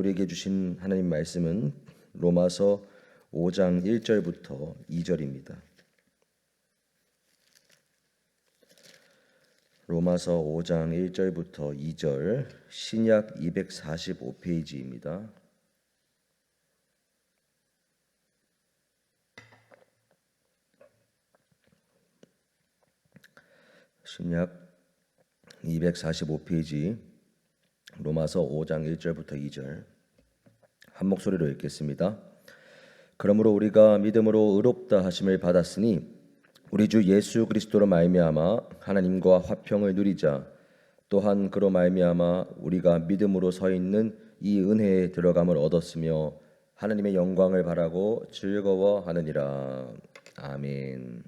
우리에게 주신 하나님 말씀은 로마서 5장 1절부터 2절입니다. 로마서 5장 1절부터 2절, 신약 245페이지입니다. 신약 245페이지 로마서 5장 1절부터 2절 한 목소리로 읽겠습니다. 그러므로 우리가 믿음으로 의롭다 하심을 받았으니 우리 주 예수 그리스도로 말미암아 하나님과 화평을 누리자. 또한 그로 말미암아 우리가 믿음으로 서 있는 이 은혜에 들어감을 얻었으며 하나님의 영광을 바라고 즐거워하느니라. 아멘.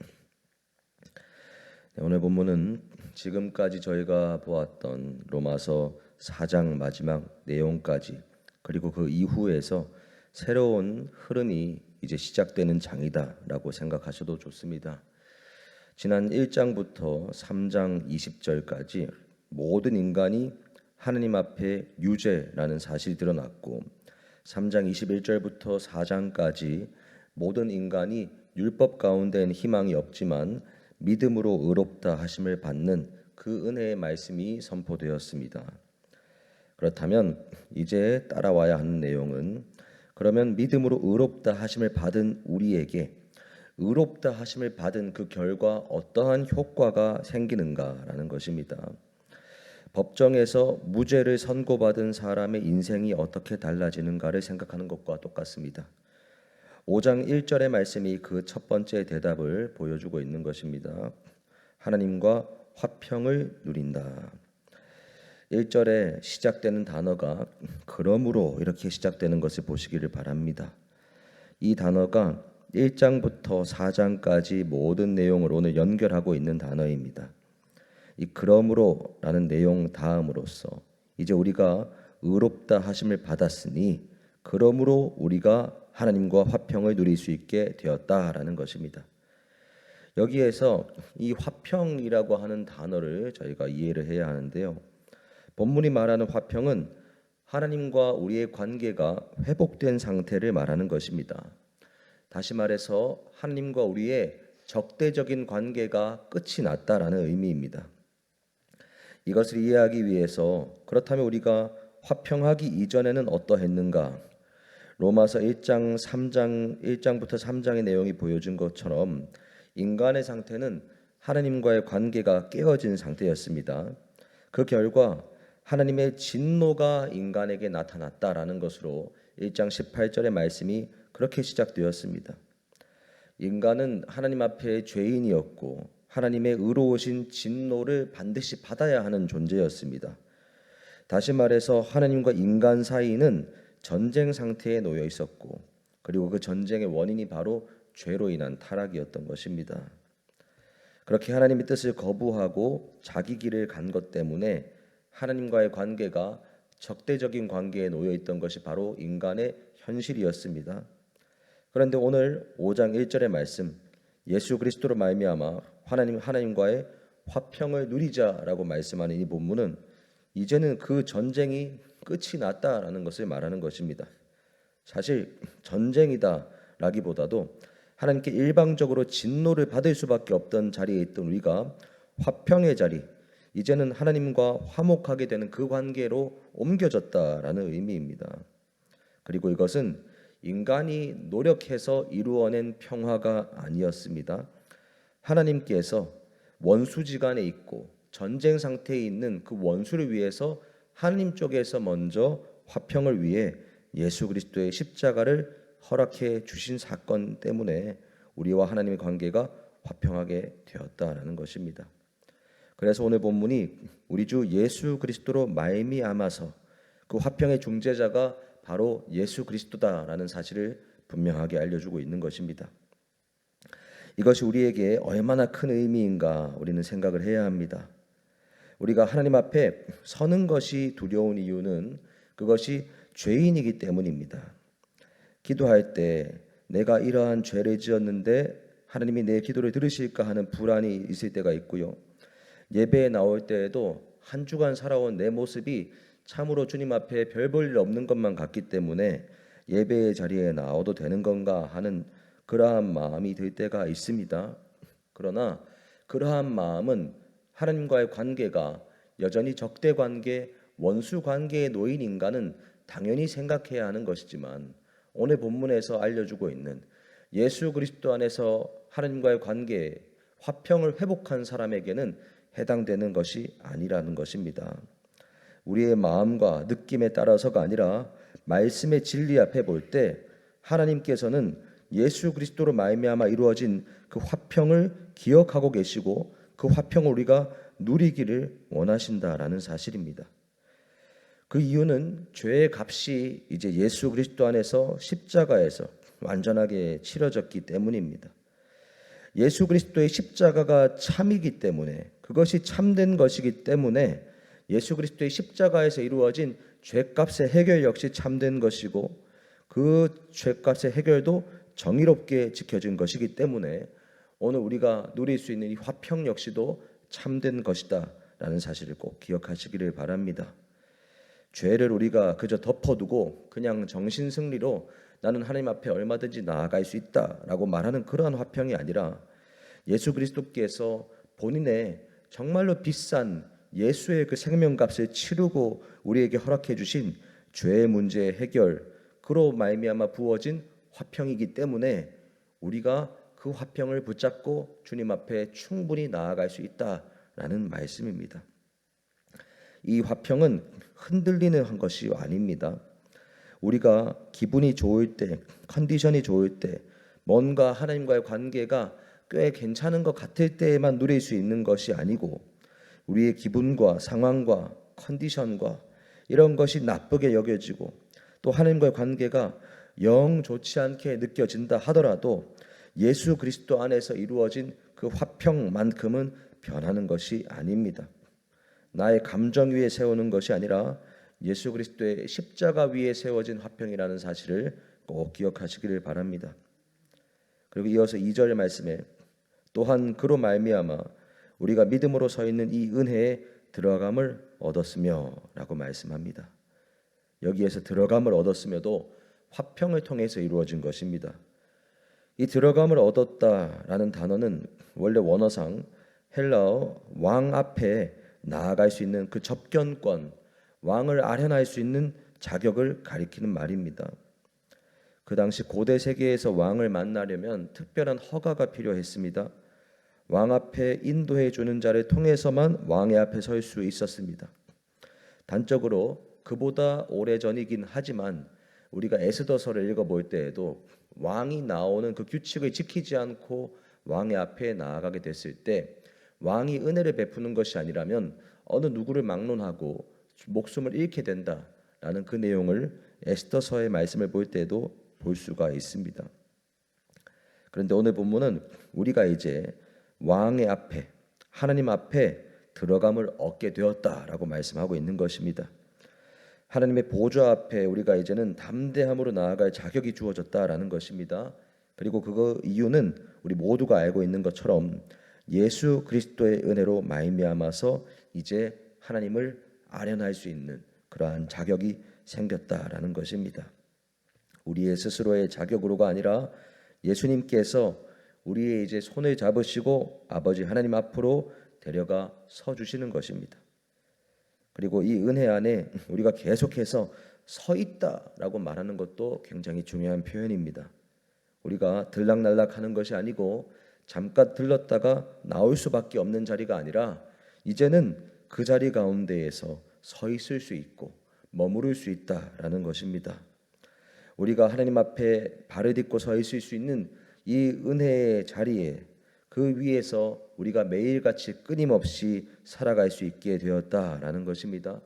오늘 본문은 지금까지 저희가 보았던 로마서 4장 마지막 내용까지, 그리고 그 이후에서 새로운 흐름이 이제 시작되는 장이다라고 생각하셔도 좋습니다. 지난 1장부터 3장 20절까지 모든 인간이 하나님 앞에 유죄라는 사실이 드러났고, 3장 21절부터 4장까지 모든 인간이 율법 가운데는 희망이 없지만 믿음으로 의롭다 하심을 받는 그 은혜의 말씀이 선포되었습니다. 그렇다면 이제 따라와야 하는 내용은, 그러면 믿음으로 의롭다 하심을 받은 우리에게 의롭다 하심을 받은 그 결과 어떠한 효과가 생기는가라는 것입니다. 법정에서 무죄를 선고받은 사람의 인생이 어떻게 달라지는가를 생각하는 것과 똑같습니다. 5장 1절의 말씀이 그 첫 번째 대답을 보여주고 있는 것입니다. 하나님과 화평을 누린다. 1절에 시작되는 단어가 그러므로 이렇게 시작되는 것을 보시기를 바랍니다. 이 단어가 1장부터 4장까지 모든 내용을 오늘 연결하고 있는 단어입니다. 이 그러므로라는 내용 다음으로써 이제 우리가 의롭다 하심을 받았으니 그러므로 우리가 하나님과 화평을 누릴 수 있게 되었다라는 것입니다. 여기에서 이 화평이라고 하는 단어를 저희가 이해를 해야 하는데요. 본문이 말하는 화평은 하나님과 우리의 관계가 회복된 상태를 말하는 것입니다. 다시 말해서 하나님과 우리의 적대적인 관계가 끝이 났다라는 의미입니다. 이것을 이해하기 위해서, 그렇다면 우리가 화평하기 이전에는 어떠했는가? 로마서 1장부터 3장의 내용이 보여준 것처럼 인간의 상태는 하나님과의 관계가 깨어진 상태였습니다. 그 결과 하나님의 진노가 인간에게 나타났다라는 것으로 1장 18절의 말씀이 그렇게 시작되었습니다. 인간은 하나님 앞에 죄인이었고 하나님의 의로우신 진노를 반드시 받아야 하는 존재였습니다. 다시 말해서 하나님과 인간 사이는 전쟁 상태에 놓여 있었고, 그리고 그 전쟁의 원인이 바로 죄로 인한 타락이었던 것입니다. 그렇게 하나님의 뜻을 거부하고 자기 길을 간 것 때문에 하나님과의 관계가 적대적인 관계에 놓여 있던 것이 바로 인간의 현실이었습니다. 그런데 오늘 5장 1절의 말씀, 예수 그리스도로 말미암아 하나님과의 화평을 누리자라고 말씀하는 이 본문은 이제는 그 전쟁이 끝이 났다라는 것을 말하는 것입니다. 사실 전쟁이다라기보다도 하나님께 일방적으로 진노를 받을 수밖에 없던 자리에 있던 우리가 화평의 자리, 이제는 하나님과 화목하게 되는 그 관계로 옮겨졌다라는 의미입니다. 그리고 이것은 인간이 노력해서 이루어낸 평화가 아니었습니다. 하나님께서 원수지간에 있고 전쟁 상태에 있는 그 원수를 위해서 하나님 쪽에서 먼저 화평을 위해 예수 그리스도의 십자가를 허락해 주신 사건 때문에 우리와 하나님의 관계가 화평하게 되었다라는 것입니다. 그래서 오늘 본문이 우리 주 예수 그리스도로 말미암아서 그 화평의 중재자가 바로 예수 그리스도다라는 사실을 분명하게 알려주고 있는 것입니다. 이것이 우리에게 얼마나 큰 의미인가 우리는 생각을 해야 합니다. 우리가 하나님 앞에 서는 것이 두려운 이유는 그것이 죄인이기 때문입니다. 기도할 때 내가 이러한 죄를 지었는데 하나님이 내 기도를 들으실까 하는 불안이 있을 때가 있고요. 예배에 나올 때에도 한 주간 살아온 내 모습이 참으로 주님 앞에 별 볼 일 없는 것만 같기 때문에 예배의 자리에 나와도 되는 건가 하는 그러한 마음이 들 때가 있습니다. 그러나 그러한 마음은 하나님과의 관계가 여전히 적대 관계, 원수 관계에 놓인 인간은 당연히 생각해야 하는 것이지만, 오늘 본문에서 알려주고 있는 예수 그리스도 안에서 하나님과의 관계, 화평을 회복한 사람에게는 해당되는 것이 아니라는 것입니다. 우리의 마음과 느낌에 따라서가 아니라 말씀의 진리 앞에 볼 때 하나님께서는 예수 그리스도로 말미암아 이루어진 그 화평을 기억하고 계시고 그 화평을 우리가 누리기를 원하신다라는 사실입니다. 그 이유는 죄의 값이 이제 예수 그리스도 안에서 십자가에서 완전하게 치러졌기 때문입니다. 예수 그리스도의 십자가가 참이기 때문에, 그것이 참된 것이기 때문에 예수 그리스도의 십자가에서 이루어진 죄값의 해결 역시 참된 것이고, 그 죄값의 해결도 정의롭게 지켜진 것이기 때문에 오늘 우리가 누릴 수 있는 이 화평 역시도 참된 것이다 라는 사실을 꼭 기억하시기를 바랍니다. 죄를 우리가 그저 덮어두고 그냥 정신승리로 나는 하나님 앞에 얼마든지 나아갈 수 있다라고 말하는 그러한 화평이 아니라, 예수 그리스도께서 본인의 정말로 비싼 예수의 그 생명값을 치르고 우리에게 허락해 주신 죄의 문제의 해결, 그로 말미암아 부어진 화평이기 때문에 우리가 그 화평을 붙잡고 주님 앞에 충분히 나아갈 수 있다라는 말씀입니다. 이 화평은 흔들리는 한 것이 아닙니다. 우리가 기분이 좋을 때, 컨디션이 좋을 때, 뭔가 하나님과의 관계가 꽤 괜찮은 것 같을 때에만 누릴 수 있는 것이 아니고, 우리의 기분과 상황과 컨디션과 이런 것이 나쁘게 여겨지고 또 하나님과의 관계가 영 좋지 않게 느껴진다 하더라도 예수 그리스도 안에서 이루어진 그 화평만큼은 변하는 것이 아닙니다. 나의 감정 위에 세우는 것이 아니라 예수 그리스도의 십자가 위에 세워진 화평이라는 사실을 꼭 기억하시기를 바랍니다. 그리고 이어서 2절 말씀에 또한 그로 말미암아 우리가 믿음으로 서 있는 이 은혜에 들어감을 얻었으며 라고 말씀합니다. 여기에서 들어감을 얻었으며도 화평을 통해서 이루어진 것입니다. 이 들어감을 얻었다라는 단어는 원래 원어상 헬라어 왕 앞에 나아갈 수 있는 그 접견권, 왕을 아련할 수 있는 자격을 가리키는 말입니다. 그 당시 고대 세계에서 왕을 만나려면 특별한 허가가 필요했습니다. 왕 앞에 인도해 주는 자를 통해서만 왕의 앞에 설 수 있었습니다. 단적으로 그보다 오래전이긴 하지만 우리가 에스더서를 읽어볼 때에도 왕이 나오는 그 규칙을 지키지 않고 왕의 앞에 나아가게 됐을 때 왕이 은혜를 베푸는 것이 아니라면 어느 누구를 막론하고 목숨을 잃게 된다라는 그 내용을 에스더서의 말씀을 볼 때도 볼 수가 있습니다. 그런데 오늘 본문은 우리가 이제 왕의 앞에, 하나님 앞에 들어감을 얻게 되었다라고 말씀하고 있는 것입니다. 하나님의 보좌 앞에 우리가 이제는 담대함으로 나아갈 자격이 주어졌다라는 것입니다. 그리고 그 이유는 우리 모두가 알고 있는 것처럼 예수 그리스도의 은혜로 말미암아서 이제 하나님을 아련할 수 있는 그러한 자격이 생겼다라는 것입니다. 우리의 스스로의 자격으로가 아니라 예수님께서 우리의 이제 손을 잡으시고 아버지 하나님 앞으로 데려가 서 주시는 것입니다. 그리고 이 은혜 안에 우리가 계속해서 서 있다라고 말하는 것도 굉장히 중요한 표현입니다. 우리가 들락날락하는 것이 아니고 잠깐 들렀다가 나올 수밖에 없는 자리가 아니라 이제는 그 자리 가운데에서 서 있을 수 있고 머무를 수 있다라는 것입니다. 우리가 하나님 앞에 발을 딛고 서 있을 수 있는 이 은혜의 자리에, 그 위에서 우리가 매일같이 끊임없이 살아갈 수 있게 되었다라는 것입니다.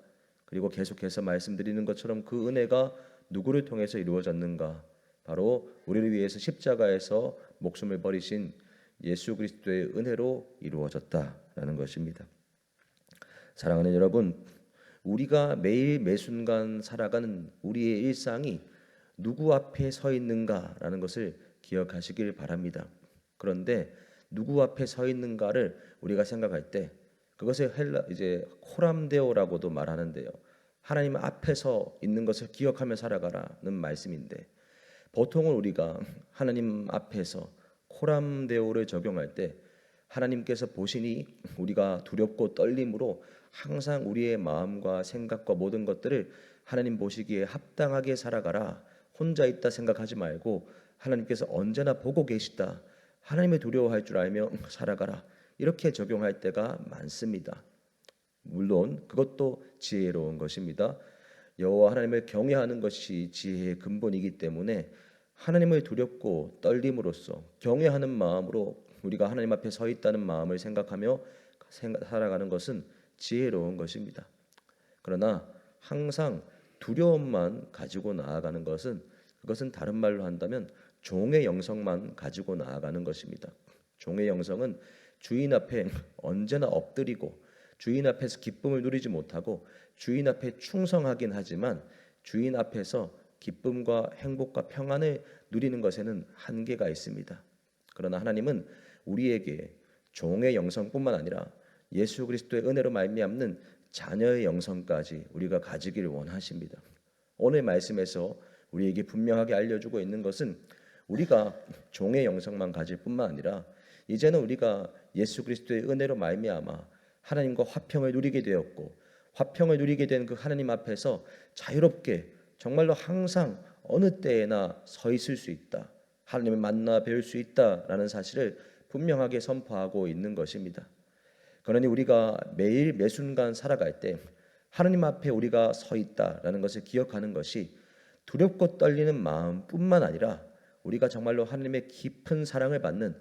그리고 계속해서 말씀드리는 것처럼 그 은혜가 누구를 통해서 이루어졌는가? 바로 우리를 위해서 십자가에서 목숨을 버리신 예수 그리스도의 은혜로 이루어졌다라는 것입니다. 사랑하는 여러분, 우리가 매일 매순간 살아가는 우리의 일상이 누구 앞에 서 있는가라는 것을 기억하시길 바랍니다. 그런데 누구 앞에 서 있는가를 우리가 생각할 때 그것을 이제 코람데오라고도 말하는데요. 하나님 앞에서 있는 것을 기억하며 살아가라는 말씀인데, 보통은 우리가 하나님 앞에서 코람데오를 적용할 때 하나님께서 보시니 우리가 두렵고 떨림으로 항상 우리의 마음과 생각과 모든 것들을 하나님 보시기에 합당하게 살아가라, 혼자 있다 생각하지 말고 하나님께서 언제나 보고 계시다, 하나님을 두려워할 줄 알며 살아가라, 이렇게 적용할 때가 많습니다. 물론 그것도 지혜로운 것입니다. 여호와 하나님을 경외하는 것이 지혜의 근본이기 때문에 하나님을 두렵고 떨림으로써 경외하는 마음으로 우리가 하나님 앞에 서 있다는 마음을 생각하며 살아가는 것은 지혜로운 것입니다. 그러나 항상 두려움만 가지고 나아가는 것은, 그것은 다른 말로 한다면 종의 영성만 가지고 나아가는 것입니다. 종의 영성은 주인 앞에 언제나 엎드리고 주인 앞에서 기쁨을 누리지 못하고 주인 앞에 충성하긴 하지만 주인 앞에서 기쁨과 행복과 평안을 누리는 것에는 한계가 있습니다. 그러나 하나님은 우리에게 종의 영성뿐만 아니라 예수 그리스도의 은혜로 말미암는 자녀의 영성까지 우리가 가지기를 원하십니다. 오늘 말씀에서 우리에게 분명하게 알려주고 있는 것은 우리가 종의 영성만 가질 뿐만 아니라 이제는 우리가 예수 그리스도의 은혜로 말미암아 하나님과 화평을 누리게 되었고, 화평을 누리게 된 그 하나님 앞에서 자유롭게 정말로 항상 어느 때에나 서 있을 수 있다, 하나님을 만나 뵐 수 있다라는 사실을 분명하게 선포하고 있는 것입니다. 그러니 우리가 매일 매순간 살아갈 때 하나님 앞에 우리가 서 있다라는 것을 기억하는 것이 두렵고 떨리는 마음뿐만 아니라 우리가 정말로 하나님의 깊은 사랑을 받는,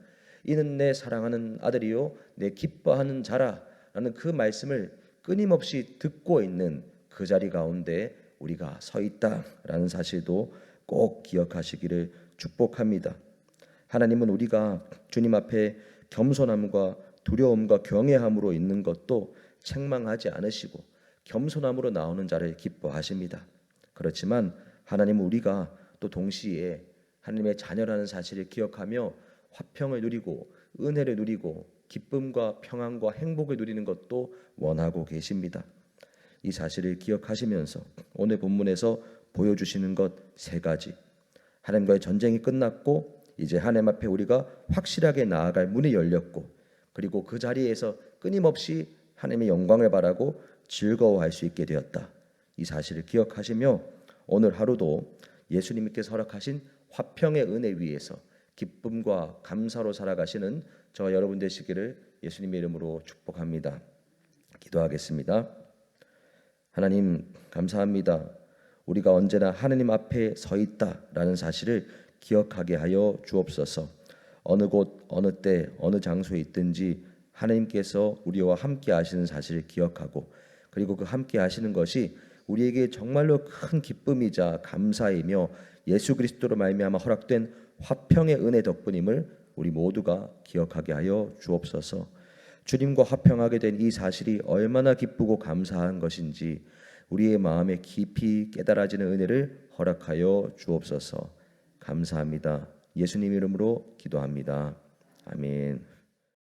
이는 내 사랑하는 아들이요 내 기뻐하는 자라라는 그 말씀을 끊임없이 듣고 있는 그 자리 가운데 우리가 서 있다라는 사실도 꼭 기억하시기를 축복합니다. 하나님은 우리가 주님 앞에 겸손함과 두려움과 경외함으로 있는 것도 책망하지 않으시고 겸손함으로 나오는 자를 기뻐하십니다. 그렇지만 하나님은 우리가 또 동시에 하나님의 자녀라는 사실을 기억하며 화평을 누리고 은혜를 누리고 기쁨과 평안과 행복을 누리는 것도 원하고 계십니다. 이 사실을 기억하시면서 오늘 본문에서 보여주시는 것 세 가지, 하나님과의 전쟁이 끝났고 이제 하나님 앞에 우리가 확실하게 나아갈 문이 열렸고, 그리고 그 자리에서 끊임없이 하나님의 영광을 바라고 즐거워할 수 있게 되었다. 이 사실을 기억하시며 오늘 하루도 예수님께서 허락하신 화평의 은혜 위에서 기쁨과 감사로 살아가시는 저와 여러분 되시기를 예수님의 이름으로 축복합니다. 기도하겠습니다. 하나님 감사합니다. 우리가 언제나 하나님 앞에 서 있다라는 사실을 기억하게 하여 주옵소서. 어느 곳 어느 때 어느 장소에 있든지 하나님께서 우리와 함께 하시는 사실을 기억하고, 그리고 그 함께 하시는 것이 우리에게 정말로 큰 기쁨이자 감사이며 예수 그리스도로 말미암아 허락된 화평의 은혜 덕분임을 우리 모두가 기억하게 하여 주옵소서. 주님과 화평하게 된 이 사실이 얼마나 기쁘고 감사한 것인지 우리의 마음에 깊이 깨달아지는 은혜를 허락하여 주옵소서. 감사합니다. 예수님 이름으로 기도합니다. 아멘.